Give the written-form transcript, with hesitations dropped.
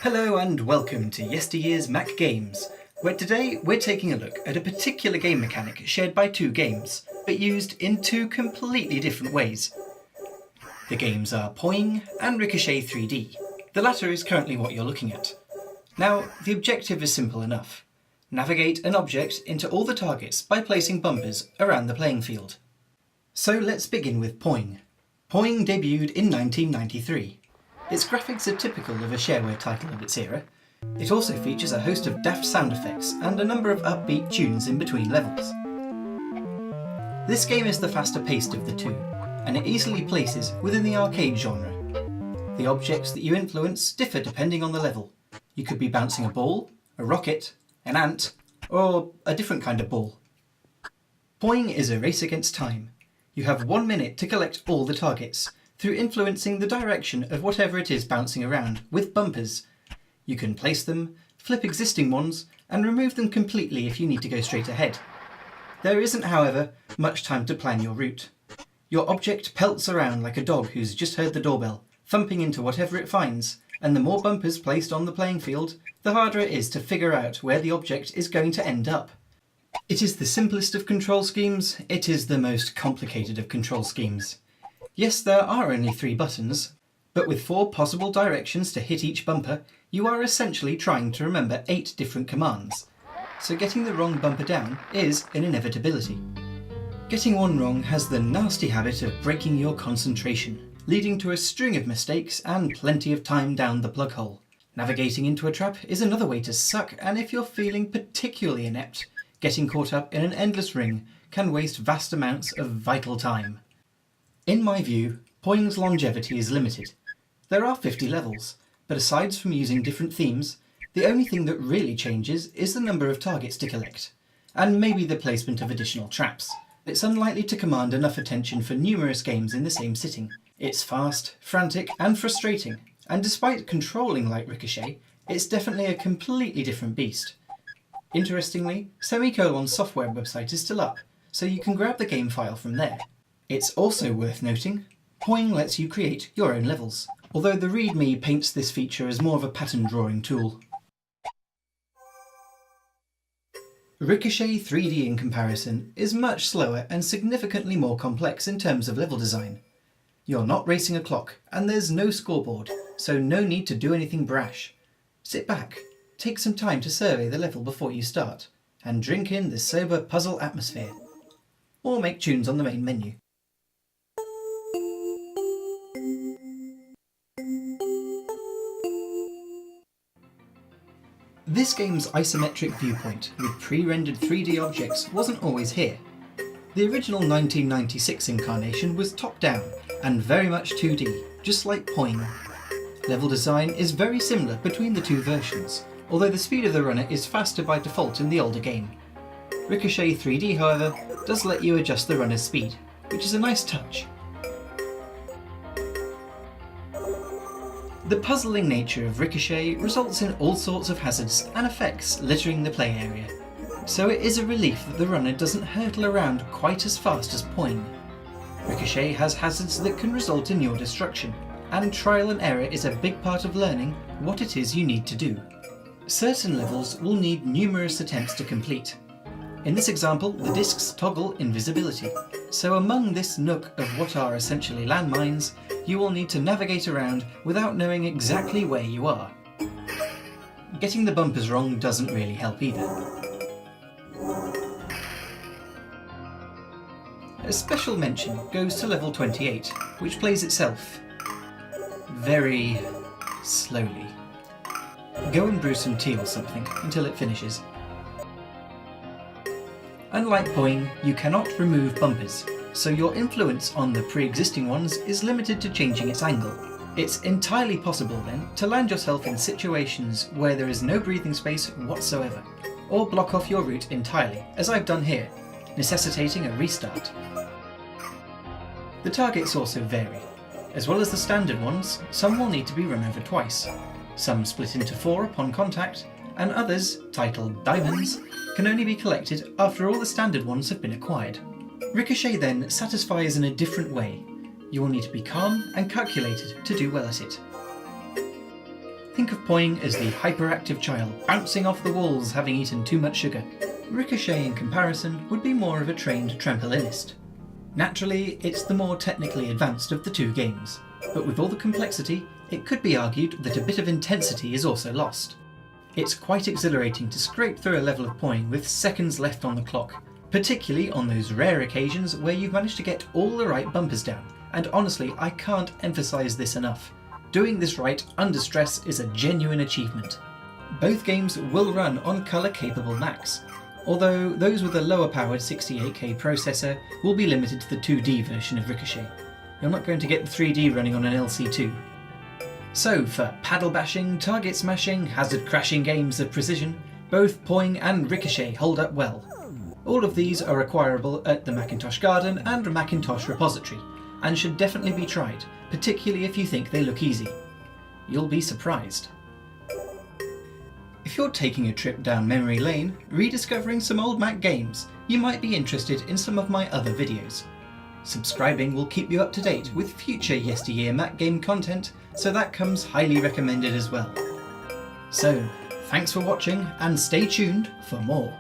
Hello and welcome to Yesteryear's Mac Games, where today we're taking a look at a particular game mechanic shared by two games, but used in two completely different ways. The games are Poing and Ricochet 3D. The latter is currently what you're looking at. Now, the objective is simple enough. Navigate an object into all the targets by placing bumpers around the playing field. So let's begin with Poing. Poing debuted in 1993. Its graphics are typical of a shareware title of its era. It also features a host of daft sound effects and a number of upbeat tunes in between levels. This game is the faster paced of the two, and it easily places within the arcade genre. The objects that you influence differ depending on the level. You could be bouncing a ball, a rocket, an ant, or a different kind of ball. Poing is a race against time. You have 1 minute to collect all the targets, through influencing the direction of whatever it is bouncing around with bumpers. You can place them, flip existing ones, and remove them completely if you need to go straight ahead. There isn't, however, much time to plan your route. Your object pelts around like a dog who's just heard the doorbell, thumping into whatever it finds, and the more bumpers placed on the playing field, the harder it is to figure out where the object is going to end up. It is the simplest of control schemes, it is the most complicated of control schemes. Yes, there are only 3 buttons, but with 4 possible directions to hit each bumper, you are essentially trying to remember 8 different commands. So getting the wrong bumper down is an inevitability. Getting one wrong has the nasty habit of breaking your concentration, leading to a string of mistakes and plenty of time down the plug hole. Navigating into a trap is another way to suck, and if you're feeling particularly inept, getting caught up in an endless ring can waste vast amounts of vital time. In my view, Poing's longevity is limited. There are 50 levels, but aside from using different themes, the only thing that really changes is the number of targets to collect, and maybe the placement of additional traps. It's unlikely to command enough attention for numerous games in the same sitting. It's fast, frantic, and frustrating, and despite controlling like Ricochet, it's definitely a completely different beast. Interestingly, Semicolon's software website is still up, so you can grab the game file from there. It's also worth noting, Poing lets you create your own levels, although the README paints this feature as more of a pattern drawing tool. Ricochet 3D in comparison is much slower and significantly more complex in terms of level design. You're not racing a clock, and there's no scoreboard, so no need to do anything brash. Sit back, take some time to survey the level before you start, and drink in the sober puzzle atmosphere. Or make tunes on the main menu. This game's isometric viewpoint with pre-rendered 3D objects wasn't always here. The original 1996 incarnation was top-down and very much 2D, just like Poing. Level design is very similar between the two versions, although the speed of the runner is faster by default in the older game. Ricochet 3D, however, does let you adjust the runner's speed, which is a nice touch. The puzzling nature of Ricochet results in all sorts of hazards and effects littering the play area, so it is a relief that the runner doesn't hurtle around quite as fast as Poing. Ricochet has hazards that can result in your destruction, and trial and error is a big part of learning what it is you need to do. Certain levels will need numerous attempts to complete. In this example, the discs toggle invisibility, so among this nook of what are essentially landmines, you will need to navigate around without knowing exactly where you are. Getting the bumpers wrong doesn't really help either. A special mention goes to level 28, which plays itself very slowly. Go and brew some tea or something until it finishes. Unlike Poing, you cannot remove bumpers, so your influence on the pre-existing ones is limited to changing its angle. It's entirely possible then to land yourself in situations where there is no breathing space whatsoever, or block off your route entirely, as I've done here, necessitating a restart. The targets also vary. As well as the standard ones, some will need to be run over twice. Some split into 4 upon contact, and others, titled diamonds, can only be collected after all the standard ones have been acquired. Ricochet then satisfies in a different way. You will need to be calm and calculated to do well at it. Think of Poing as the hyperactive child bouncing off the walls having eaten too much sugar. Ricochet, in comparison, would be more of a trained trampolinist. Naturally, it's the more technically advanced of the two games, but with all the complexity, it could be argued that a bit of intensity is also lost. It's quite exhilarating to scrape through a level of Poing with seconds left on the clock, particularly on those rare occasions where you've managed to get all the right bumpers down, and honestly, I can't emphasise this enough. Doing this right under stress is a genuine achievement. Both games will run on colour-capable Macs, although those with a lower-powered 68K processor will be limited to the 2D version of Ricochet. You're not going to get the 3D running on an LC2. So, for paddle bashing, target smashing, hazard crashing games of precision, both Poing and Ricochet hold up well. All of these are acquirable at the Macintosh Garden and Macintosh repository, and should definitely be tried, particularly if you think they look easy. You'll be surprised. If you're taking a trip down memory lane, rediscovering some old Mac games, you might be interested in some of my other videos. Subscribing will keep you up to date with future Yesteryear Mac game content, so that comes highly recommended as well. So, thanks for watching and stay tuned for more.